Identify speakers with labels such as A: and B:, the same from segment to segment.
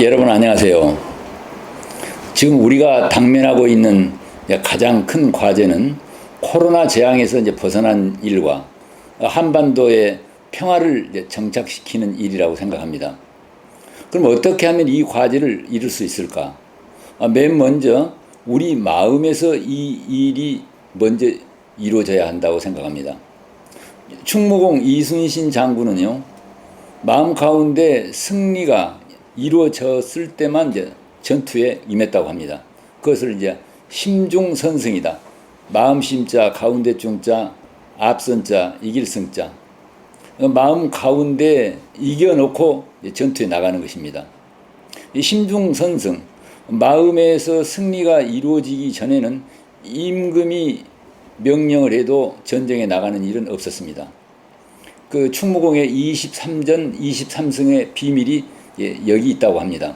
A: 여러분 안녕하세요. 지금 우리가 당면하고 있는 가장 큰 과제는 코로나 재앙에서 벗어난 일과 한반도의 평화를 정착시키는 일이라고 생각합니다. 그럼 어떻게 하면 이 과제를 이룰 수 있을까? 맨 먼저 우리 마음에서 이 일이 먼저 이루어져야 한다고 생각합니다. 충무공 이순신 장군은요, 마음 가운데 승리가 이루어졌을 때만 전투에 임했다고 합니다. 그것을 심중선승이다. 마음심자, 가운데 중자, 앞선자, 이길승자. 마음 가운데 이겨놓고 전투에 나가는 것입니다. 이 심중선승, 마음에서 승리가 이루어지기 전에는 임금이 명령을 해도 전쟁에 나가는 일은 없었습니다. 그 충무공의 23전 23승의 비밀이 여기 있다고 합니다.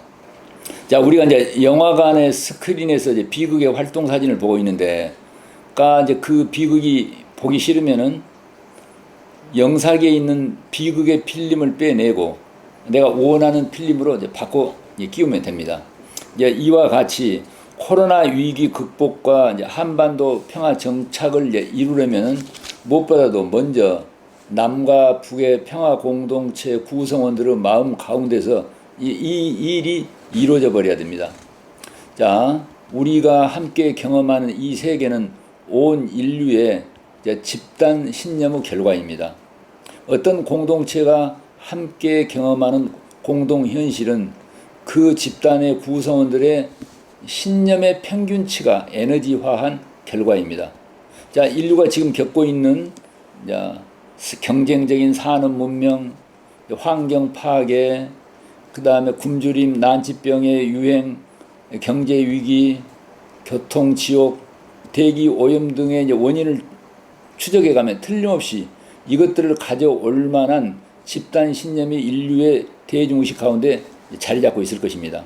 A: 자, 우리가 영화관의 스크린에서 비극의 활동 사진을 보고 있는데, 그 비극이 보기 싫으면은 영상에 있는 비극의 필름을 빼내고 내가 원하는 필름으로 바꿔 끼우면 됩니다. 이와 같이 코로나 위기 극복과 한반도 평화 정착을 이루려면은 무엇보다도 먼저 남과 북의 평화 공동체 구성원들의 마음 가운데서 이 일이 이루어져 버려야 됩니다. 자, 우리가 함께 경험하는 이 세계는 온 인류의 집단 신념의 결과입니다. 어떤 공동체가 함께 경험하는 공동 현실은 그 집단의 구성원들의 신념의 평균치가 에너지화한 결과입니다. 자, 인류가 지금 겪고 있는 경쟁적인 산업 문명, 환경 파괴, 그 다음에 굶주림, 난치병의 유행, 경제 위기, 교통 지옥, 대기 오염 등의 원인을 추적해 가면 틀림없이 이것들을 가져올 만한 집단 신념이 인류의 대중의식 가운데 자리 잡고 있을 것입니다.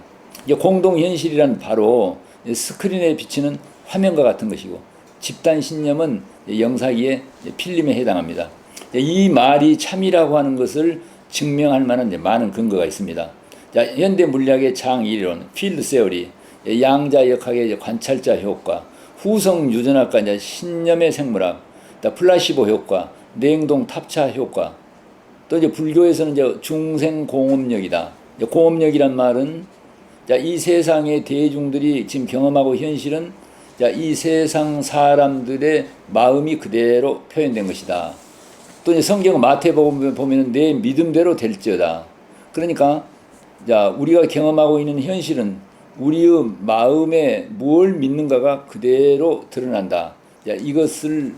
A: 공동 현실이란 바로 스크린에 비치는 화면과 같은 것이고, 집단 신념은 영상기의 필름에 해당합니다. 이 말이 참이라고 하는 것을 증명할 만한 많은 근거가 있습니다. 자, 현대 물리학의 장이론, 필드 세어리, 양자역학의 관찰자 효과, 후성 유전학과 신념의 생물학, 플라시보 효과, 냉동 탑차 효과, 또 불교에서는 중생공업력이다. 공업력이란 말은 이 세상의 대중들이 지금 경험하고 현실은 이 세상 사람들의 마음이 그대로 표현된 것이다. 또 성경 마태복음 보면 내 믿음대로 될지어다. 그러니까 우리가 경험하고 있는 현실은 우리의 마음에 뭘 믿는가가 그대로 드러난다. 이것을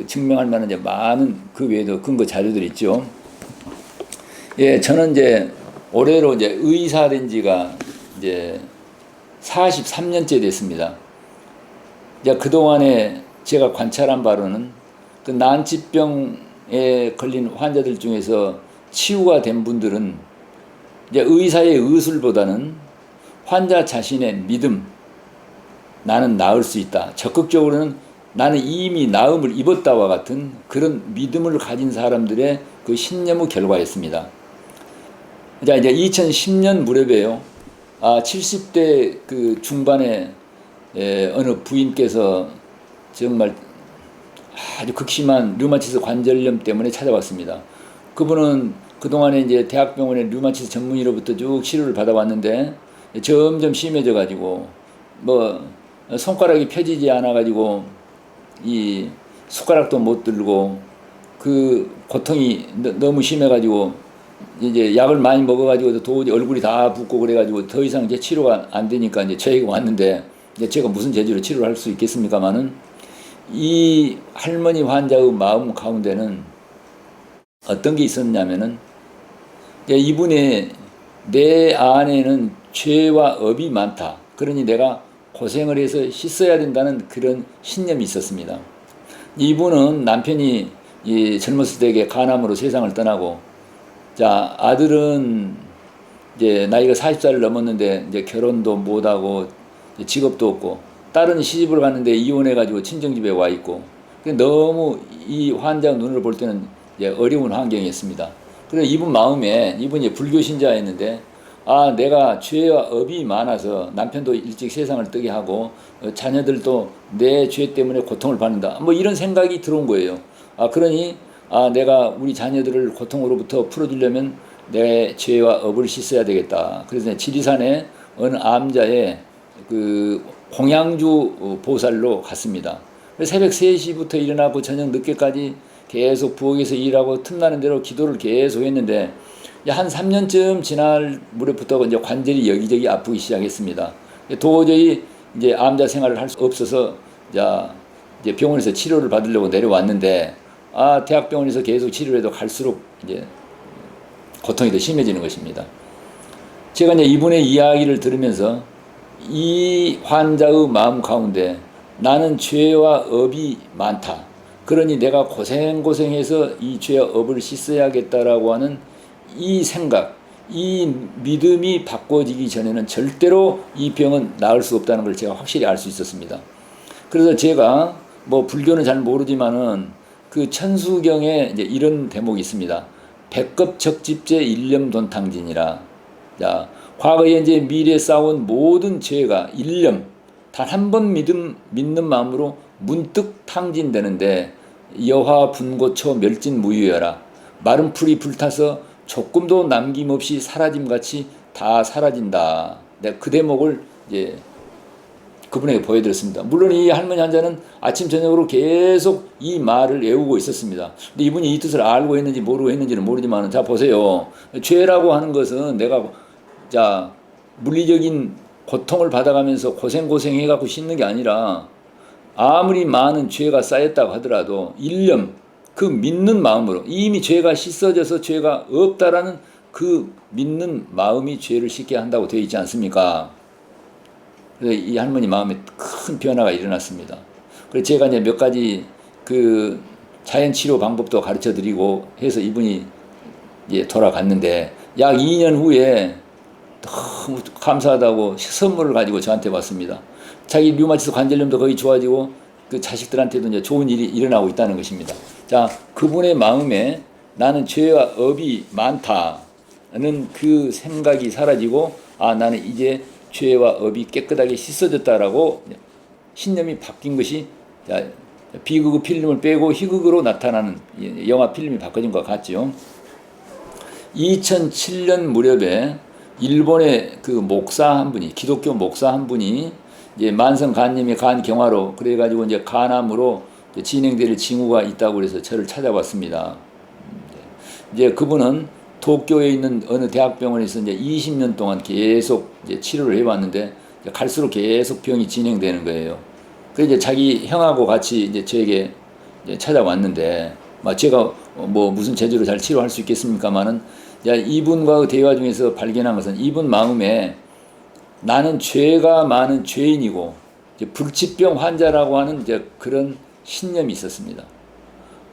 A: 증명할 만한 많은 그 외에도 근거 자료들이 있죠. 예, 저는 올해로 의사 된 지가 43년째 됐습니다. 그동안에 제가 관찰한 바로는 그 난치병에 걸린 환자들 중에서 치유가 된 분들은 의사의 의술보다는 환자 자신의 믿음, 나는 나을 수 있다. 적극적으로는 나는 이미 나음을 입었다와 같은 그런 믿음을 가진 사람들의 그 신념의 결과였습니다. 자, 이제 2010년 무렵에요. 70대 그 중반에 어느 부인께서 정말 아주 극심한 류마티스 관절염 때문에 찾아왔습니다. 그분은 그동안에 대학병원의 류마티스 전문의로부터 쭉 치료를 받아왔는데 점점 심해져 가지고 손가락이 펴지지 않아 가지고 이 숟가락도 못 들고 그 고통이 너무 심해 가지고 약을 많이 먹어 가지고 도저히 얼굴이 다 붓고 그래 가지고 더 이상 치료가 안 되니까 저에게 왔는데 제가 무슨 재주로 치료를 할 수 있겠습니까마는 이 할머니 환자의 마음 가운데는 어떤 게 있었냐면은 이분이 내 안에는 죄와 업이 많다. 그러니 내가 고생을 해서 씻어야 된다는 그런 신념이 있었습니다. 이분은 남편이 젊었을 때에 간암으로 세상을 떠나고, 자, 아들은 나이가 40살을 넘었는데 결혼도 못하고 직업도 없고, 딸은 시집을 갔는데 이혼해가지고 친정집에 와 있고, 너무 이 환자 눈을 볼 때는 어려운 환경이었습니다. 그래서 이분 마음에, 이분이 불교 신자였는데 아, 내가 죄와 업이 많아서 남편도 일찍 세상을 뜨게 하고 자녀들도 내 죄 때문에 고통을 받는다. 뭐 이런 생각이 들어온 거예요. 아, 그러니 아, 내가 우리 자녀들을 고통으로부터 풀어주려면 내 죄와 업을 씻어야 되겠다. 그래서 지리산에 어느 암자의 그 공양주 보살로 갔습니다. 새벽 3시부터 일어나고 저녁 늦게까지 계속 부엌에서 일하고 틈나는 대로 기도를 계속 했는데 한 3년쯤 지날 무렵부터 이제 관절이 여기저기 아프기 시작했습니다. 도저히 이제 암자 생활을 할 수 없어서 이제 병원에서 치료를 받으려고 내려왔는데 아, 대학병원에서 계속 치료를 해도 갈수록 이제 고통이 더 심해지는 것입니다. 제가 이제 이분의 이야기를 들으면서 이 환자의 마음 가운데 나는 죄와 업이 많다. 그러니 내가 고생해서 이 죄와 업을 씻어야겠다라고 하는 이 생각, 이 믿음이 바꿔지기 전에는 절대로 이 병은 나을 수 없다는 걸 제가 확실히 알 수 있었습니다. 그래서 제가 뭐 불교는 잘 모르지만은 그 천수경에 이제 이런 대목이 있습니다. 백겁적집제 일념돈탕진이라. 자, 과거에 이제 미래에 쌓아온 모든 죄가 일념, 단 한 번 믿는 마음으로 문득 탕진되는데 여화 분고초 멸진무유여라. 마른 풀이 불타서 조금도 남김없이 사라짐같이 다 사라진다. 내가 그 대목을 이제 그분에게 보여드렸습니다. 물론 이 할머니 환자는 아침 저녁으로 계속 이 말을 외우고 있었습니다. 근데 이분이 이 뜻을 알고 했는지 모르고 했는지는 모르지만 자 보세요. 죄라고 하는 것은 내가 물리적인 고통을 받아가면서 고생해갖고 씻는 게 아니라 아무리 많은 죄가 쌓였다고 하더라도 일념, 그 믿는 마음으로 이미 죄가 씻어져서 죄가 없다라는 그 믿는 마음이 죄를 씻게 한다고 되어 있지 않습니까? 그래서 이 할머니 마음에 큰 변화가 일어났습니다. 그래서 제가 이제 몇 가지 그 자연치료 방법도 가르쳐 드리고 해서 이분이 이제 돌아갔는데 약 2년 후에 너무 감사하다고 선물을 가지고 저한테 왔습니다. 자기 류마티스 관절염도 거의 좋아지고 그 자식들한테도 이제 좋은 일이 일어나고 있다는 것입니다. 자, 그분의 마음에 나는 죄와 업이 많다는 그 생각이 사라지고 아, 나는 이제 죄와 업이 깨끗하게 씻어졌다라고 신념이 바뀐 것이 비극의 필름을 빼고 희극으로 나타나는 영화 필름이 바꿔진 것 같죠. 2007년 무렵에 일본의 그 목사 한 분이, 기독교 목사 한 분이 이제 만성 간염이 간 경화로 그래가지고 이제 간암으로 진행될 징후가 있다고 그래서 저를 찾아왔습니다. 이제 그분은 도쿄에 있는 어느 대학병원에서 이제 20년 동안 계속 이제 치료를 해왔는데 갈수록 계속 병이 진행되는 거예요. 그래서 이제 자기 형하고 같이 이제 저에게 이제 찾아왔는데, 제가 뭐 무슨 제주로 잘 치료할 수 있겠습니까만은, 이분과 대화 중에서 발견한 것은 이분 마음에 나는 죄가 많은 죄인이고 이제 불치병 환자라고 하는 이제 그런 신념이 있었습니다.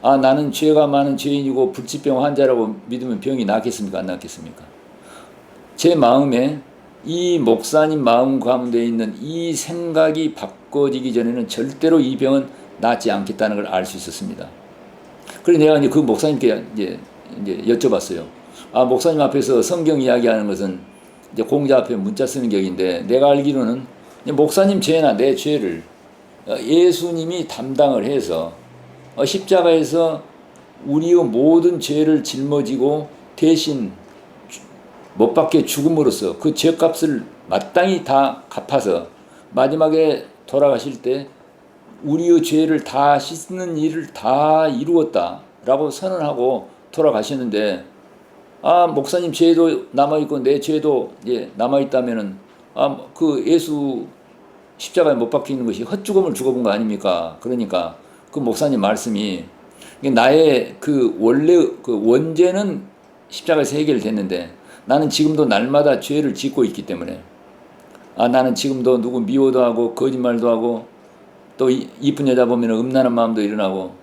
A: 아, 나는 죄가 많은 죄인이고 불치병 환자라고 믿으면 병이 낫겠습니까? 안 낫겠습니까? 제 마음에 이 목사님 마음 가운데 있는 이 생각이 바꿔지기 전에는 절대로 이 병은 낫지 않겠다는 걸 알 수 있었습니다. 그래서 내가 이제 그 목사님께 이제 여쭤봤어요. 아, 목사님 앞에서 성경 이야기하는 것은 이제 공자 앞에 문자 쓰는 격인데 내가 알기로는 목사님 죄나 내 죄를 예수님이 담당을 해서 십자가에서 우리의 모든 죄를 짊어지고 대신 못 박혀 죽음으로써 그 죄값을 마땅히 다 갚아서 마지막에 돌아가실 때 우리의 죄를 다 씻는 일을 다 이루었다라고 선언하고 돌아가시는데, 아, 목사님 죄도 남아있고 내 죄도 남아있다면은 그 예수 십자가에 못 박혀 있는 것이 헛죽음을 죽어본 거 아닙니까? 그러니까 그 목사님 말씀이 나의 그 원래 그 원죄는 십자가에서 해결됐는데 나는 지금도 날마다 죄를 짓고 있기 때문에 나는 지금도 누구 미워도 하고 거짓말도 하고 또 이쁜 여자 보면 음란한 마음도 일어나고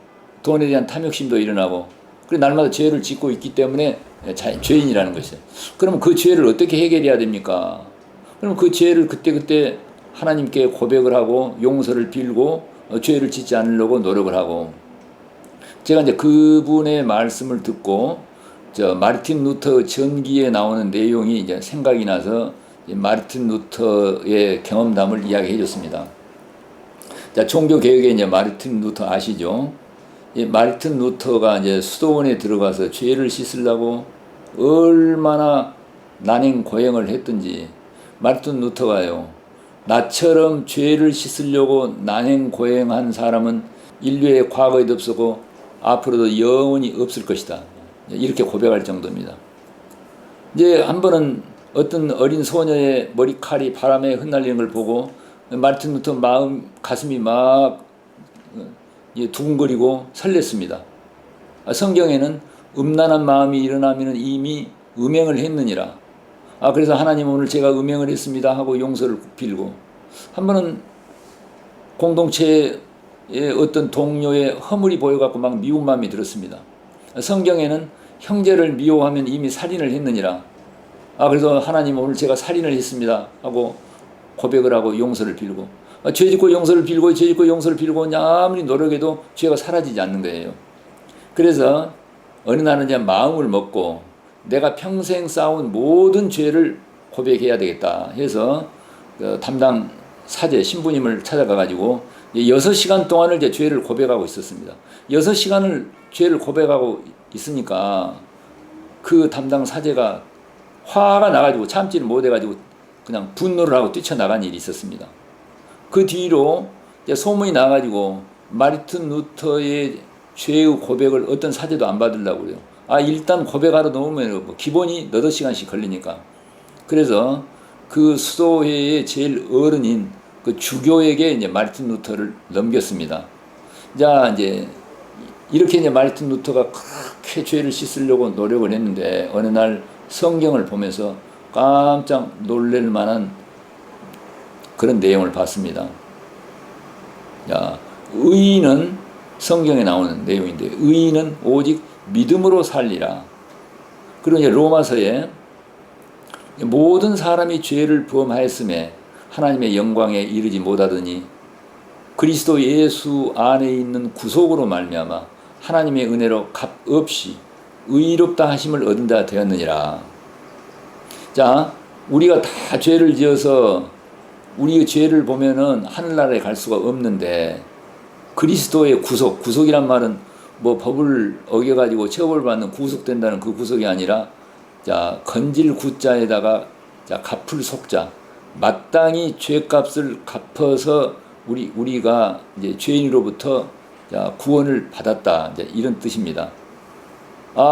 A: 돈에 대한 탐욕심도 일어나고 그래 날마다 죄를 짓고 있기 때문에 죄인이라는 것이에요. 그러면 그 죄를 어떻게 해결해야 됩니까? 그럼 그 죄를 그때그때 하나님께 고백을 하고 용서를 빌고 죄를 짓지 않으려고 노력을 하고, 제가 이제 그분의 말씀을 듣고 저 마르틴 루터 전기에 나오는 내용이 이제 생각이 나서 마르틴 루터의 경험담을 이야기해 줬습니다. 자, 종교 개혁의 이제 마르틴 루터 아시죠? 이 마르틴 루터가 이제 수도원에 들어가서 죄를 씻으려고 얼마나 난행 고행을 했든지, 마르틴 루터가요, 나처럼 죄를 씻으려고 난행 고행한 사람은 인류의 과거에도 없었고 앞으로도 영원히 없을 것이다, 이렇게 고백할 정도입니다. 이제 한 번은 어떤 어린 소녀의 머리칼이 바람에 흩날리는 걸 보고 마르틴 루터 가슴이 막 두근거리고 설렜습니다. 성경에는 음란한 마음이 일어나면 이미 음행을 했느니라. 그래서 하나님, 오늘 제가 음행을 했습니다 하고 용서를 빌고, 한 번은 공동체의 어떤 동료의 허물이 보여갖고 막 미운 마음이 들었습니다. 성경에는 형제를 미워하면 이미 살인을 했느니라. 그래서 하나님, 오늘 제가 살인을 했습니다 하고 고백을 하고 용서를 빌고, 죄짓고 용서를 빌고 죄짓고 용서를 빌고 아무리 노력해도 죄가 사라지지 않는 거예요. 그래서 어느 날은 이제 마음을 먹고 내가 평생 쌓아온 모든 죄를 고백해야 되겠다 해서 담당 사제 신부님을 찾아가 가지고 6시간 동안을 이제 죄를 고백하고 있었습니다. 6시간을 죄를 고백하고 있으니까 그 담당 사제가 화가 나가지고 참지를 못해가지고 그냥 분노를 하고 뛰쳐나간 일이 있었습니다. 그 뒤로 이제 소문이 나가지고 마르틴 루터의 죄의 고백을 어떤 사제도 안 받으려고 그래요. 일단 고백하러 놓으면 뭐 기본이 8시간씩 걸리니까. 그래서 그 수도회의 제일 어른인 그 주교에게 이제 마르틴 루터를 넘겼습니다. 자, 이제 이렇게 이제 마르틴 루터가 그렇게 죄를 씻으려고 노력을 했는데 어느 날 성경을 보면서 깜짝 놀랄 만한 그런 내용을 봤습니다. 야, 의인은, 성경에 나오는 내용인데, 의인은 오직 믿음으로 살리라. 그리고 이제 로마서에 모든 사람이 죄를 범하였음에 하나님의 영광에 이르지 못하더니 그리스도 예수 안에 있는 구속으로 말미암아 하나님의 은혜로 값없이 의롭다 하심을 얻은 자 되었느니라. 자, 우리가 다 죄를 지어서 우리의 죄를 보면은 하늘나라에 갈 수가 없는데, 그리스도의 구속이란 말은 뭐 법을 어겨가지고 처벌받는 구속된다는 그 구속이 아니라, 자, 건질 구자에다가 자, 갚을 속자, 마땅히 죄값을 갚아서 우리가 이제 죄인으로부터 자, 구원을 받았다, 이제 이런 뜻입니다.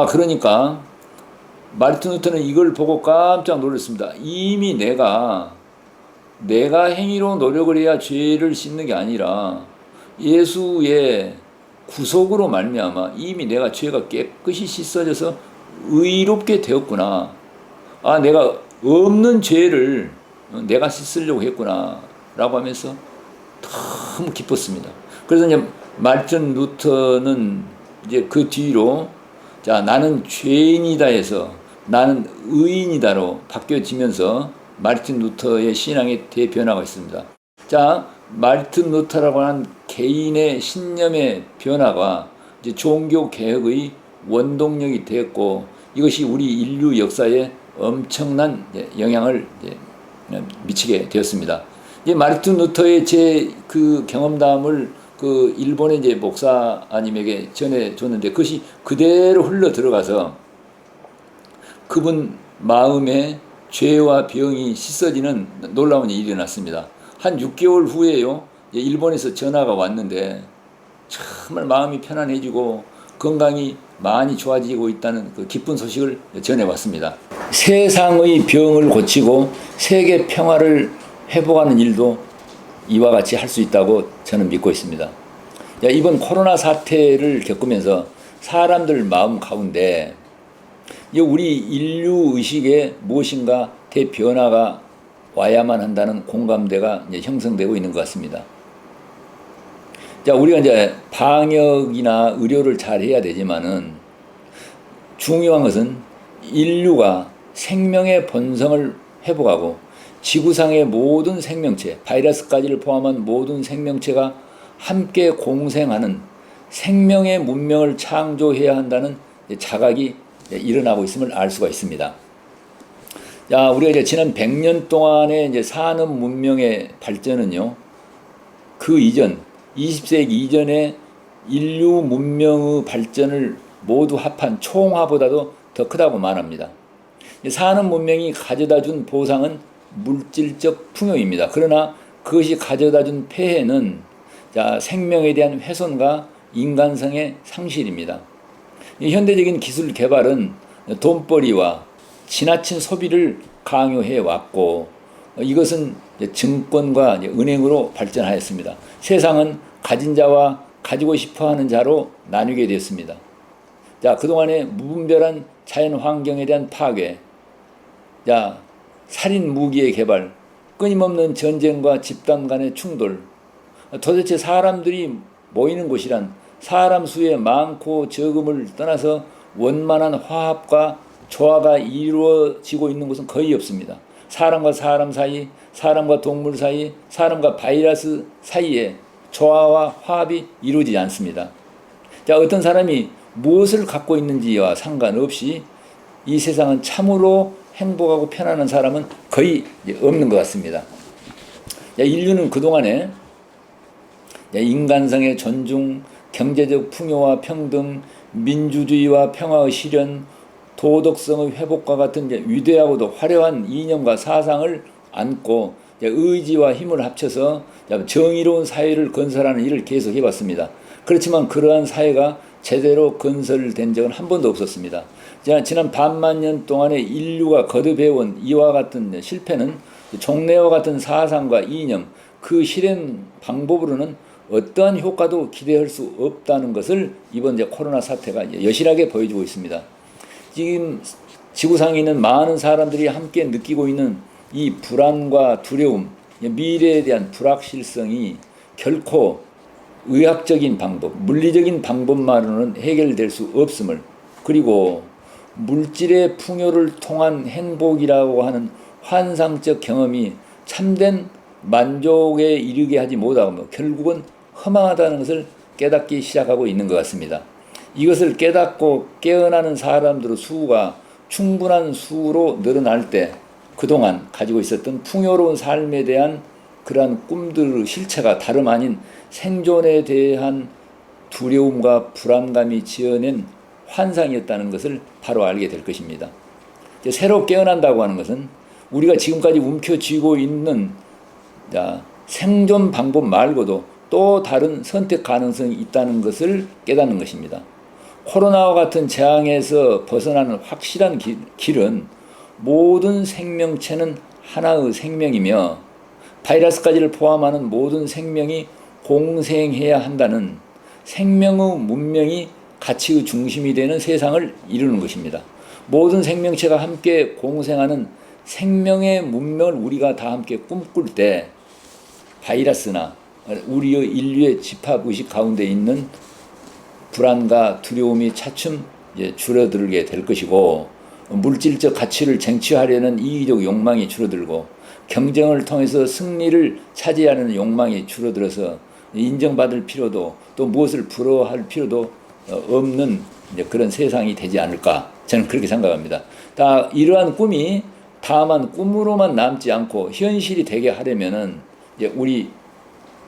A: 그러니까 마르틴 루터는 이걸 보고 깜짝 놀랐습니다. 이미 내가 행위로 노력을 해야 죄를 씻는 게 아니라 예수의 구속으로 말미암아 이미 내가 죄가 깨끗이 씻어져서 의롭게 되었구나. 내가 없는 죄를 내가 씻으려고 했구나 라고 하면서 너무 기뻤습니다. 그래서 이제 마르틴 루터는 이제 그 뒤로 자, 나는 죄인이다 해서 나는 의인이다로 바뀌어지면서 마르틴 루터의 신앙의 대변화가 있습니다. 자, 마르틴 루터라고 하는 개인의 신념의 변화가 이제 종교 개혁의 원동력이 됐고, 이것이 우리 인류 역사에 엄청난 영향을 미치게 되었습니다. 이제 마르틴 루터의 제 그 경험담을 그 일본의 이제 목사님에게 전해줬는데 그것이 그대로 흘러 들어가서 그분 마음에 죄와 병이 씻어지는 놀라운 일이 일어났습니다. 한 6개월 후에요, 일본에서 전화가 왔는데 정말 마음이 편안해지고 건강이 많이 좋아지고 있다는 그 기쁜 소식을 전해왔습니다. 세상의 병을 고치고 세계 평화를 회복하는 일도 이와 같이 할 수 있다고 저는 믿고 있습니다. 이번 코로나 사태를 겪으면서 사람들 마음 가운데 우리 인류 의식에 무엇인가 대변화가 와야만 한다는 공감대가 이제 형성되고 있는 것 같습니다. 자, 우리가 이제 방역이나 의료를 잘 해야 되지만은 중요한 것은 인류가 생명의 본성을 회복하고 지구상의 모든 생명체, 바이러스까지를 포함한 모든 생명체가 함께 공생하는 생명의 문명을 창조해야 한다는 자각이 일어나고 있음을 알 수가 있습니다. 자, 우리가 이제 지난 100년 동안의 이제 산업 문명의 발전은요, 그 이전, 20세기 이전의 인류 문명의 발전을 모두 합한 총화보다도 더 크다고 말합니다. 산업 문명이 가져다 준 보상은 물질적 풍요입니다. 그러나 그것이 가져다 준 폐해는 생명에 대한 훼손과 인간성의 상실입니다. 현대적인 기술 개발은 돈벌이와 지나친 소비를 강요해 왔고, 이것은 증권과 은행으로 발전하였습니다. 세상은 가진 자와 가지고 싶어하는 자로 나뉘게 되었습니다. 그동안의 무분별한 자연 환경에 대한 파괴, 살인 무기의 개발, 끊임없는 전쟁과 집단 간의 충돌, 도대체 사람들이 모이는 곳이란 사람 수의 많고 적음을 떠나서 원만한 화합과 조화가 이루어지고 있는 곳은 거의 없습니다. 사람과 사람 사이, 사람과 동물 사이, 사람과 바이러스 사이에 조화와 화합이 이루어지지 않습니다. 어떤 사람이 무엇을 갖고 있는지와 상관없이 이 세상은 참으로 행복하고 편안한 사람은 거의 없는 것 같습니다. 인류는 그동안에 인간성의 존중, 경제적 풍요와 평등, 민주주의와 평화의 실현, 도덕성의 회복과 같은 위대하고도 화려한 이념과 사상을 안고 의지와 힘을 합쳐서 정의로운 사회를 건설하는 일을 계속 해왔습니다. 그렇지만 그러한 사회가 제대로 건설된 적은 한 번도 없었습니다. 지난 반만 년 동안의 인류가 거듭해온 이와 같은 실패는 종래와 같은 사상과 이념, 그 실현 방법으로는 어떠한 효과도 기대할 수 없다는 것을 이번 코로나 사태가 여실하게 보여주고 있습니다. 지금 지구상에 있는 많은 사람들이 함께 느끼고 있는 이 불안과 두려움, 미래에 대한 불확실성이 결코 의학적인 방법, 물리적인 방법만으로는 해결될 수 없음을, 그리고 물질의 풍요를 통한 행복이라고 하는 환상적 경험이 참된 만족에 이르게 하지 못하고 결국은 허망하다는 것을 깨닫기 시작하고 있는 것 같습니다. 이것을 깨닫고 깨어나는 사람들의 수가 충분한 수로 늘어날 때 그동안 가지고 있었던 풍요로운 삶에 대한 그러한 꿈들의 실체가 다름 아닌 생존에 대한 두려움과 불안감이 지어낸 환상이었다는 것을 바로 알게 될 것입니다. 새로 깨어난다고 하는 것은 우리가 지금까지 움켜쥐고 있는 생존 방법 말고도 또 다른 선택 가능성이 있다는 것을 깨닫는 것입니다. 코로나와 같은 재앙에서 벗어나는 확실한 길은 모든 생명체는 하나의 생명이며 바이러스까지를 포함하는 모든 생명이 공생해야 한다는 생명의 문명이 가치의 중심이 되는 세상을 이루는 것입니다. 모든 생명체가 함께 공생하는 생명의 문명을 우리가 다 함께 꿈꿀 때 바이러스나 우리의 인류의 집합의식 가운데 있는 불안과 두려움이 차츰 줄어들게 될 것이고, 물질적 가치를 쟁취하려는 이기적 욕망이 줄어들고, 경쟁을 통해서 승리를 차지하려는 욕망이 줄어들어서 인정받을 필요도 또 무엇을 부러워할 필요도 없는 그런 세상이 되지 않을까, 저는 그렇게 생각합니다. 이러한 꿈이 다만 꿈으로만 남지 않고 현실이 되게 하려면은 우리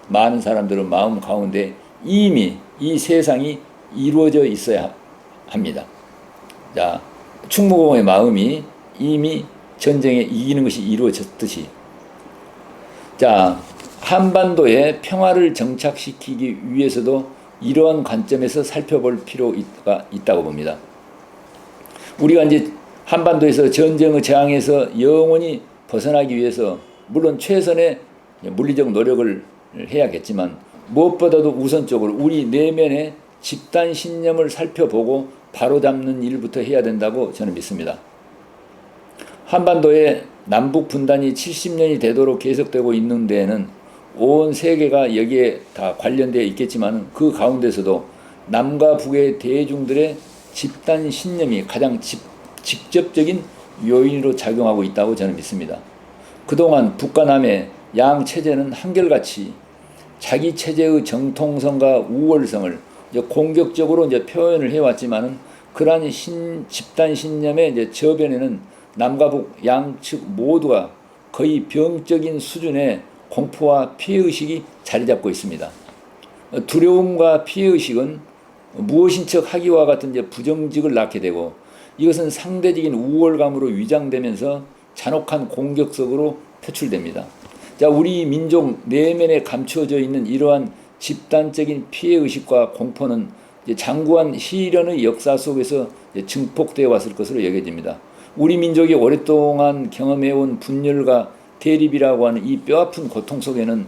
A: 많은 사람들의 마음 가운데 이미 이 세상이 이루어져 있어야 합니다. 충무공의 마음이 이미 전쟁에 이기는 것이 이루어졌듯이, 한반도의 평화를 정착시키기 위해서도 이러한 관점에서 살펴볼 필요가 있다고 봅니다. 우리가 이제 한반도에서 전쟁의 재앙에서 영원히 벗어나기 위해서 물론 최선의 물리적 노력을 해야겠지만 무엇보다도 우선적으로 우리 내면의 집단 신념을 살펴보고 바로잡는 일부터 해야 된다고 저는 믿습니다. 한반도의 남북 분단이 70년이 되도록 계속되고 있는 데에는 온 세계가 여기에 다 관련되어 있겠지만 그 가운데서도 남과 북의 대중들의 집단 신념이 가장 직접적인 요인으로 작용하고 있다고 저는 믿습니다. 그동안 북과 남의 양 체제는 한결같이 자기 체제의 정통성과 우월성을 공격적으로 표현을 해왔지만은 그러한 집단 신념의 이제 저변에는 남과 북 양측 모두가 거의 병적인 수준의 공포와 피해의식이 자리 잡고 있습니다. 두려움과 피해의식은 무엇인 척 하기와 같은 이제 부정직을 낳게 되고, 이것은 상대적인 우월감으로 위장되면서 잔혹한 공격성으로 표출됩니다. 자, 우리 민족 내면에 감추어져 있는 이러한 집단적인 피해의식과 공포는 장구한 시련의 역사 속에서 증폭되어 왔을 것으로 여겨집니다. 우리 민족이 오랫동안 경험해온 분열과 대립이라고 하는 이 뼈아픈 고통 속에는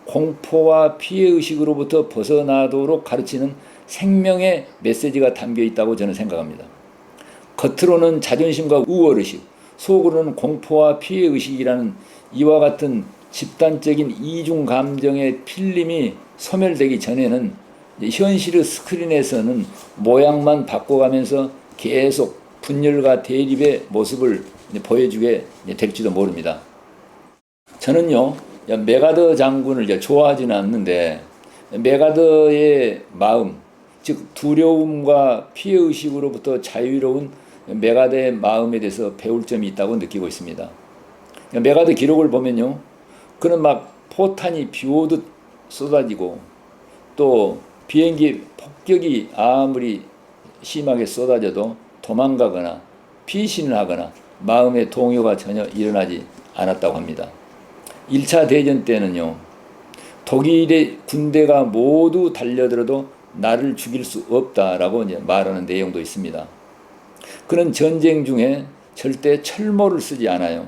A: 공포와 피해의식으로부터 벗어나도록 가르치는 생명의 메시지가 담겨 있다고 저는 생각합니다. 겉으로는 자존심과 우월의식, 속으로는 공포와 피해의식이라는 이와 같은 집단적인 이중 감정의 필름이 소멸되기 전에는 현실의 스크린에서는 모양만 바꿔가면서 계속 분열과 대립의 모습을 보여주게 될지도 모릅니다. 저는요, 메가더 장군을 좋아하지는 않는데, 메가더의 마음, 즉 두려움과 피해의식으로부터 자유로운 메가더의 마음에 대해서 배울 점이 있다고 느끼고 있습니다. 메가더 기록을 보면요, 그는 막 포탄이 비오듯 쏟아지고, 또 비행기 폭격이 아무리 심하게 쏟아져도 도망가거나 피신을 하거나 마음의 동요가 전혀 일어나지 않았다고 합니다. 1차 대전 때는요, 독일의 군대가 모두 달려들어도 나를 죽일 수 없다라고 이제 말하는 내용도 있습니다. 그는 전쟁 중에 절대 철모를 쓰지 않아요.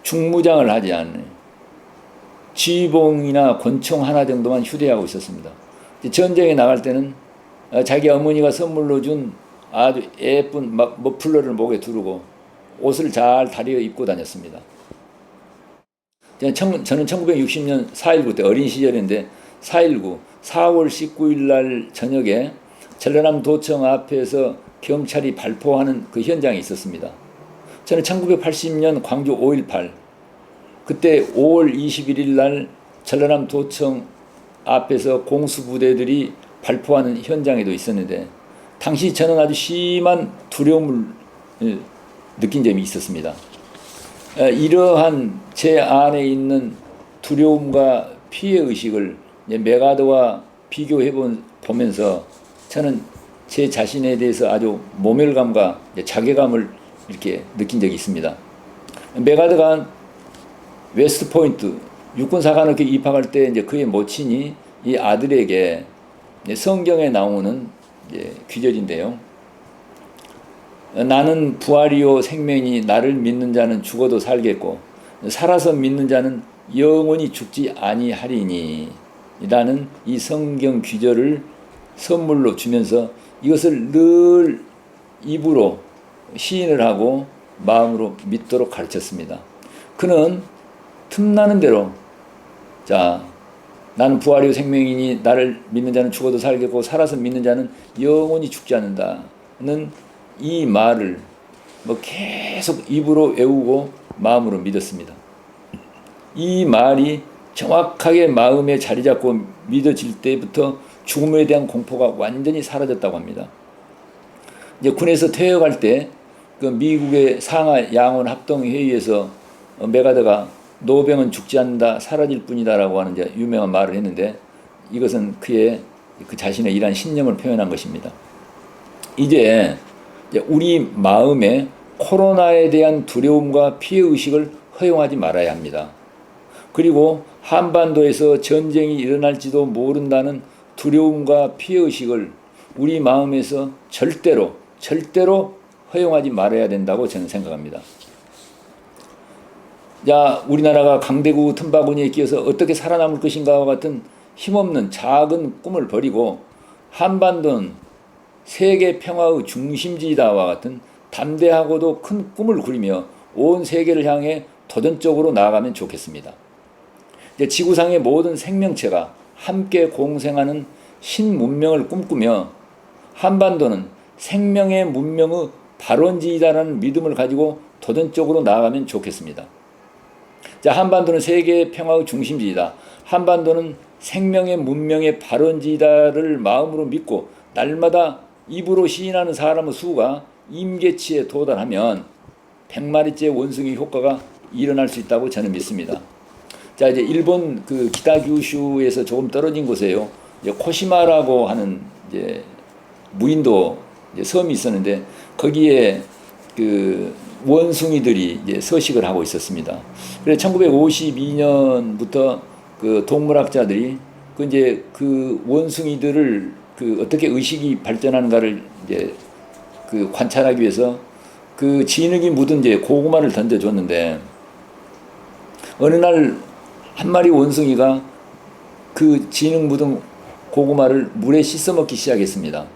A: 중무장을 하지 않아요. 지휘봉이나 권총 하나 정도만 휴대하고 있었습니다. 전쟁에 나갈 때는 자기 어머니가 선물로 준 아주 예쁜 머플러를 목에 두르고 옷을 잘 다려 입고 다녔습니다. 저는 1960년 4.19 때 어린 시절인데 4.19 4월 19일 날 저녁에 전라남 도청 앞에서 경찰이 발포하는 그 현장에 있었습니다. 저는 1980년 광주 5.18 그때 5월 21일 날 전라남 도청 앞에서 공수부대들이 발포하는 현장에도 있었는데, 당시 저는 아주 심한 두려움을 느낀 점이 있었습니다. 이러한 제 안에 있는 두려움과 피해의식을 메가더와 비교해 보면서 저는 제 자신에 대해서 아주 모멸감과 자괴감을 이렇게 느낀 적이 있습니다. 메가더가 웨스트 포인트 육군사관학교 입학할 때 이제 그의 모친이 이 아들에게 성경에 나오는 귀절인데요. 나는 부활이요 생명이 나를 믿는 자는 죽어도 살겠고 살아서 믿는 자는 영원히 죽지 아니하리니 라는 이 성경 귀절을 선물로 주면서 이것을 늘 입으로 시인을 하고 마음으로 믿도록 가르쳤습니다. 그는 틈나는 대로 자 나는 부활이요 생명이니 나를 믿는 자는 죽어도 살겠고 살아서 믿는 자는 영원히 죽지 않는다는 이 말을 계속 입으로 외우고 마음으로 믿었습니다. 이 말이 정확하게 마음에 자리 잡고 믿어질 때부터 죽음에 대한 공포가 완전히 사라졌다고 합니다. 이제 군에서 퇴역할 때 그 미국의 상하 양원 합동 회의에서 메가더가 노병은 죽지 않는다 사라질 뿐이다라고 하는 이제 유명한 말을 했는데, 이것은 그의 그 자신의 이러한 신념을 표현한 것입니다. 이제 우리 마음에 코로나에 대한 두려움과 피해의식을 허용하지 말아야 합니다. 그리고 한반도에서 전쟁이 일어날지도 모른다는 두려움과 피해의식을 우리 마음에서 절대로 허용하지 말아야 된다고 저는 생각합니다. 자, 우리나라가 강대국 틈바구니에 끼어서 어떻게 살아남을 것인가와 같은 힘없는 작은 꿈을 버리고 한반도는 세계 평화의 중심지다와 같은 담대하고도 큰 꿈을 꾸리며 온 세계를 향해 도전적으로 나아가면 좋겠습니다. 이제 지구상의 모든 생명체가 함께 공생하는 신문명을 꿈꾸며 한반도는 생명의 문명의 발원지이다라는 믿음을 가지고 도전적으로 나아가면 좋겠습니다. 자, 한반도는 세계 평화의 중심지이다. 한반도는 생명의 문명의 발원지이다를 마음으로 믿고 날마다 입으로 시인하는 사람의 수가 임계치에 도달하면 100마리째 원숭이 효과가 일어날 수 있다고 저는 믿습니다. 자, 이제 일본 그 기타규슈에서 조금 떨어진 곳에요. 이제 코시마라고 하는 이제 무인도 이제 섬이 있었는데 거기에 그 원숭이들이 이제 서식을 하고 있었습니다. 그래서 1952년부터 그 동물학자들이 그 이제 그 원숭이들을 그 어떻게 의식이 발전하는가를 이제 그 관찰하기 위해서 그 진흙이 묻은 이제 고구마를 던져줬는데 어느 날 한 마리 원숭이가 그 진흙 묻은 고구마를 물에 씻어 먹기 시작했습니다.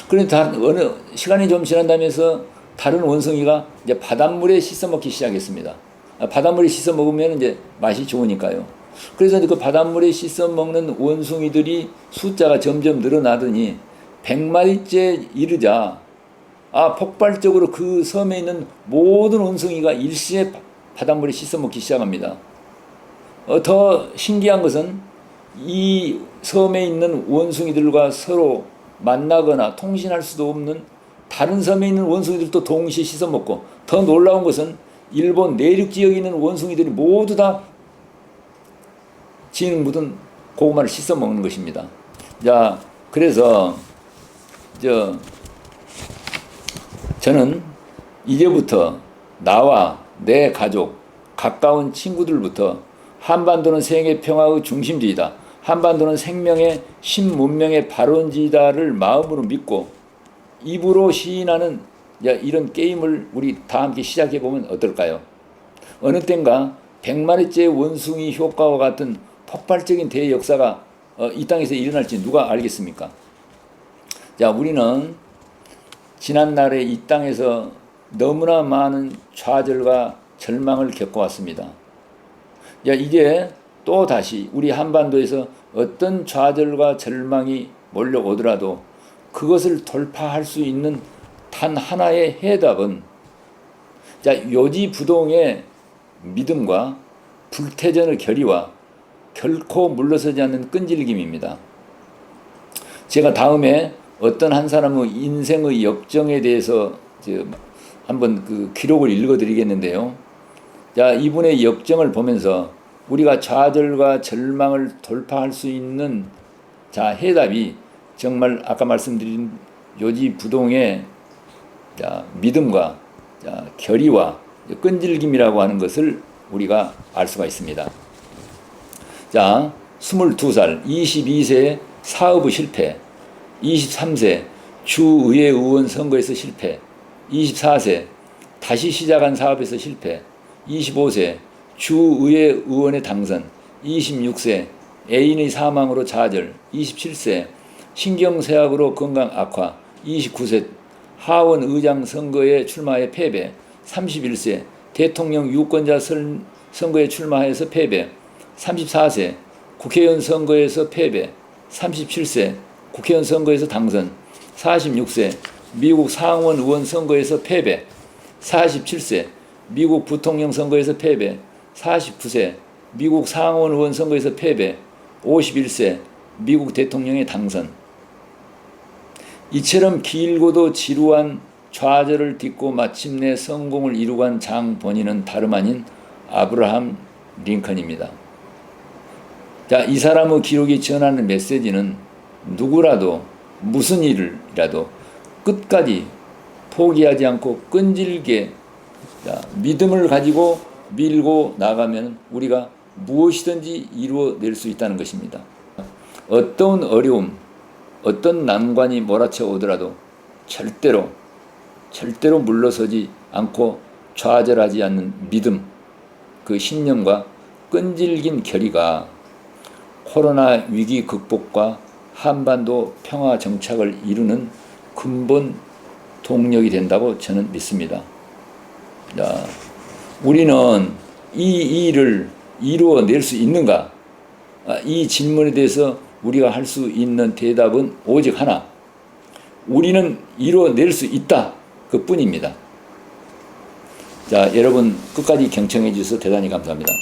A: 그런데 어느 시간이 좀 지난다면서 다른 원숭이가 이제 바닷물에 씻어 먹기 시작했습니다. 바닷물에 씻어 먹으면 이제 맛이 좋으니까요. 그래서 그 바닷물에 씻어 먹는 원숭이들이 숫자가 점점 늘어나더니 100마리째 이르자 폭발적으로 그 섬에 있는 모든 원숭이가 일시에 바닷물에 씻어 먹기 시작합니다. 더 신기한 것은 이 섬에 있는 원숭이들과 서로 만나거나 통신할 수도 없는 다른 섬에 있는 원숭이들도 동시에 씻어 먹고, 더 놀라운 것은 일본 내륙 지역에 있는 원숭이들이 모두 다 진흙 묻은 고구마를 씻어 먹는 것입니다. 자, 그래서 저는 이제부터 나와 내 가족, 가까운 친구들부터 한반도는 세계 평화의 중심지이다, 한반도는 생명의 신문명의 발원지다를 마음으로 믿고 입으로 시인하는 이런 게임을 우리 다 함께 시작해보면 어떨까요? 어느 땐가 100마리째 원숭이 효과와 같은 폭발적인 대역사가 이 땅에서 일어날지 누가 알겠습니까? 자, 우리는 지난날에 이 땅에서 너무나 많은 좌절과 절망을 겪어왔습니다. 이제 또 다시 우리 한반도에서 어떤 좌절과 절망이 몰려오더라도 그것을 돌파할 수 있는 단 하나의 해답은 요지부동의 믿음과 불태전의 결의와 결코 물러서지 않는 끈질김입니다. 제가 다음에 어떤 한 사람의 인생의 역정에 대해서 한번 그 기록을 읽어드리겠는데요. 자, 이분의 역정을 보면서 우리가 좌절과 절망을 돌파할 수 있는 해답이 정말 아까 말씀드린 요지부동의 믿음과 결의와 끈질김이라고 하는 것을 우리가 알 수가 있습니다. 자, 22살, 22세 사업의 실패, 23세 주의회 의원 선거에서 실패, 24세 다시 시작한 사업에서 실패, 25세 주의회 의원의 당선, 26세 애인의 사망으로 좌절, 27세 신경쇠약으로 건강 악화, 29세 하원 의장 선거에 출마해 패배, 31세 대통령 유권자 선거에 출마해서 패배, 34세 국회의원 선거에서 패배, 37세 국회의원 선거에서 당선, 46세 미국 상원 의원 선거에서 패배, 47세 미국 부통령 선거에서 패배, 49세 미국 상원 의원 선거에서 패배, 51세 미국 대통령의 당선. 이처럼 길고도 지루한 좌절을 딛고 마침내 성공을 이루고 한 장본인은 다름 아닌 아브라함 링컨입니다. 자, 이 사람의 기록이 전하는 메시지는 누구라도 무슨 일이라도 끝까지 포기하지 않고 끈질게 믿음을 가지고 밀고 나가면 우리가 무엇이든지 이루어낼 수 있다는 것입니다. 어떤 어려움, 어떤 난관이 몰아쳐 오더라도 절대로 물러서지 않고 좌절하지 않는 믿음, 그 신념과 끈질긴 결의가 코로나 위기 극복과 한반도 평화 정착을 이루는 근본 동력이 된다고 저는 믿습니다. 자, 우리는 이 일을 이루어낼 수 있는가? 이 질문에 대해서 우리가 할 수 있는 대답은 오직 하나. 우리는 이루어낼 수 있다. 그뿐입니다. 자, 여러분 끝까지 경청해 주셔서 대단히 감사합니다.